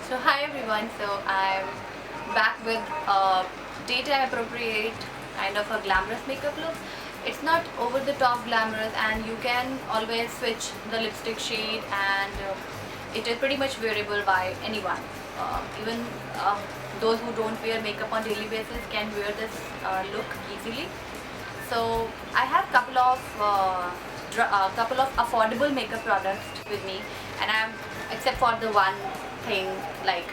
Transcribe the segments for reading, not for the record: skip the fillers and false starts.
So hi everyone, so I'm back with a daytime appropriate kind of a glamorous makeup look. It's not over the top glamorous and you can always switch the lipstick shade and it is pretty much wearable by anyone. Even those who don't wear makeup on daily basis can wear this look easily. So I have couple of affordable makeup products with me, and I'm except for the one thing like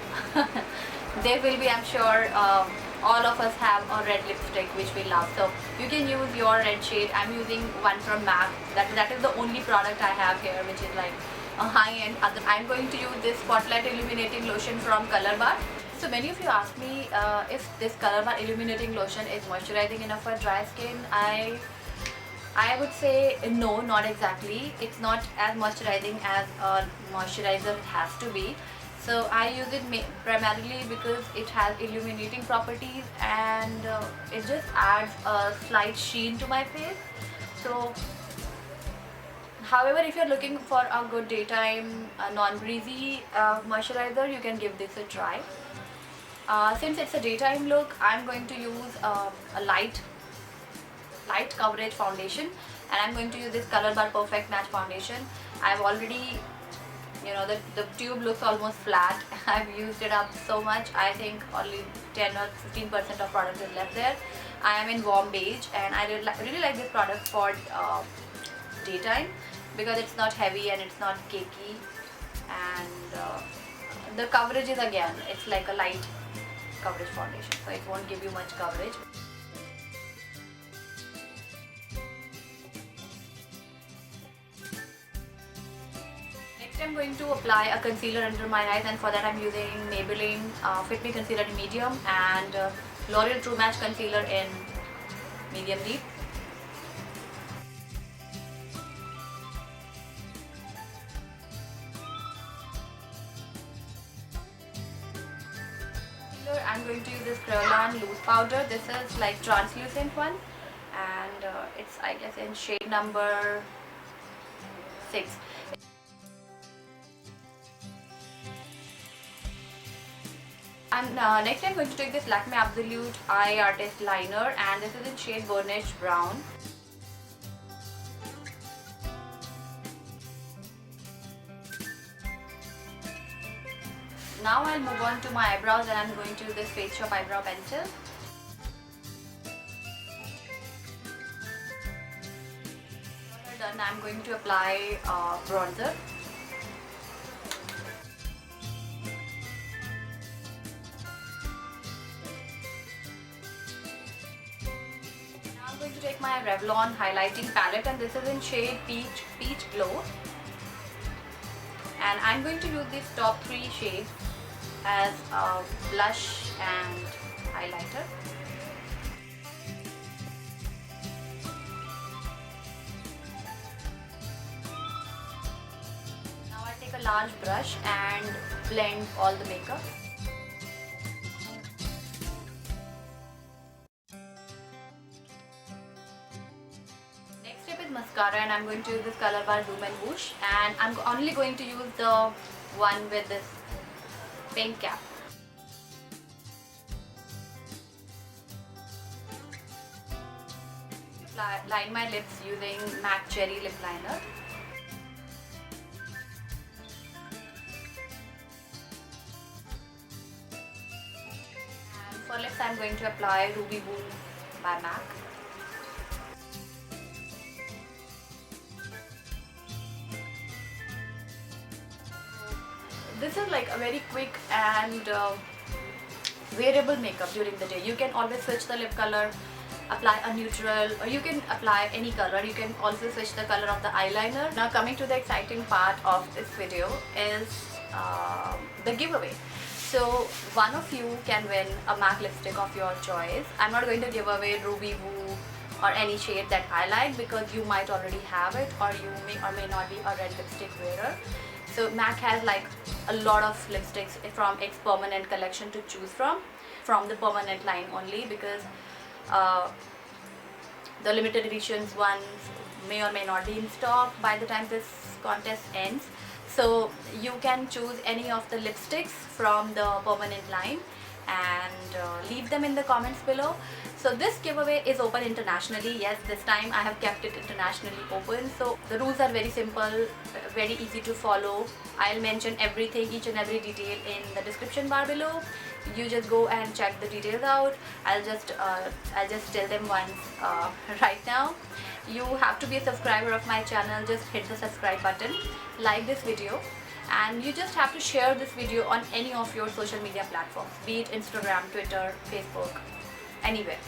there will be, I'm sure, all of us have a red lipstick which we love. So you can use your red shade. I'm using one from MAC. That is the only product I have here, which is like a high-end. I'm going to use this Spotlight Illuminating Lotion from Color Bar. So many of you ask me if this Color Bar Illuminating Lotion is moisturizing enough for dry skin. I would say no, not exactly. It's not as moisturizing as a moisturizer has to be. So I use it primarily because it has illuminating properties and it just adds a slight sheen to my face. So however, if you're looking for a good daytime non-greasy moisturizer, you can give this a try. Since it's a daytime look, I'm going to use a light coverage foundation, and I'm going to use this Color Bar Perfect Match foundation. I've already, the tube looks almost flat. I've used it up so much. I think only 10 or 15% of product is left there. I am in warm beige, and I really like this product for daytime because it's not heavy and it's not cakey, and the coverage is, again, it's like a light coverage foundation, so it won't give you much coverage. Next, I'm going to apply a concealer under my eyes, and for that I'm using Maybelline Fit Me Concealer in medium and L'Oreal True Match Concealer in medium deep. I'm going to use this Kryolan loose powder. This is like translucent one, and it's, I guess, in shade number 6. And next I'm going to take this Lakme Absolute Eye Artist Liner, and this is in shade Burnished Brown. Now I'll move on to my eyebrows, and I'm going to use this Face Shop Eyebrow Pencil. Once done, I'm going to apply bronzer. Now I'm going to take my Revlon highlighting palette, and this is in shade Peach Glow. And I'm going to use these top 3 shades as a blush and highlighter. Now I'll take a large brush and blend all the makeup. Next step is mascara, and I'm going to use this Color Bar Zoom and Whoosh, and I'm only going to use the one with this pink cap. Line my lips using MAC Cherry Lip Liner. And for lips, I'm going to apply Ruby Woo by MAC. This is like a very quick and wearable makeup during the day. You can always switch the lip color, apply a neutral, or you can apply any color. You can also switch the color of the eyeliner. Now coming to the exciting part of this video is the giveaway. So one of you can win a MAC lipstick of your choice. I'm not going to give away Ruby Woo or any shade that I like because you might already have it, or you may or may not be a red lipstick wearer. So MAC has like a lot of lipsticks from its permanent collection to choose from the permanent line only, because the limited editions ones may or may not be in stock by the time this contest ends. So you can choose any of the lipsticks from the permanent line and leave them in the comments below. So this giveaway is open internationally. Yes, this time I have kept it internationally open. So the rules are very simple, very easy to follow. I'll mention everything, each and every detail in the description bar below. You just go and check the details out. I'll just tell them once right now. You have to be a subscriber of my channel. Just hit the subscribe button, like this video, and you just have to share this video on any of your social media platforms, be it Instagram, Twitter, Facebook, anywhere.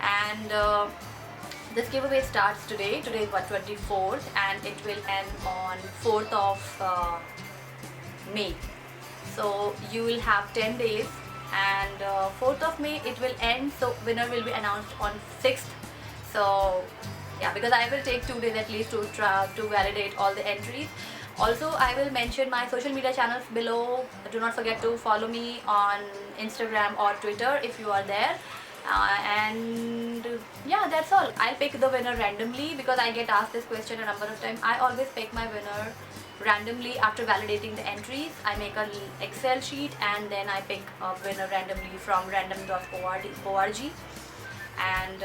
And this giveaway starts today. Today is what, 24th, and it will end on 4th of May. So you will have 10 days, and 4th of May it will end. So winner will be announced on 6th. So yeah, because I will take 2 days at least to validate all the entries. Also, I will mention my social media channels below. Do not forget to follow me on Instagram or Twitter if you are there. And yeah, that's all. I'll pick the winner randomly because I get asked this question a number of times. I always pick my winner randomly after validating the entries. I make an Excel sheet and then I pick a winner randomly from random.org. And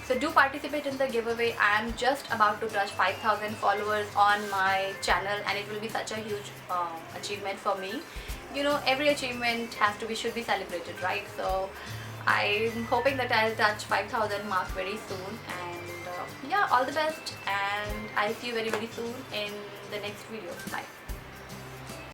so do participate in the giveaway. I am just about to touch 5,000 followers on my channel, and it will be such a huge achievement for me. You know, every achievement should be celebrated, right? So I'm hoping that I'll touch 5,000 mark very soon. And yeah, all the best, and I'll see you very soon in the next video. Bye.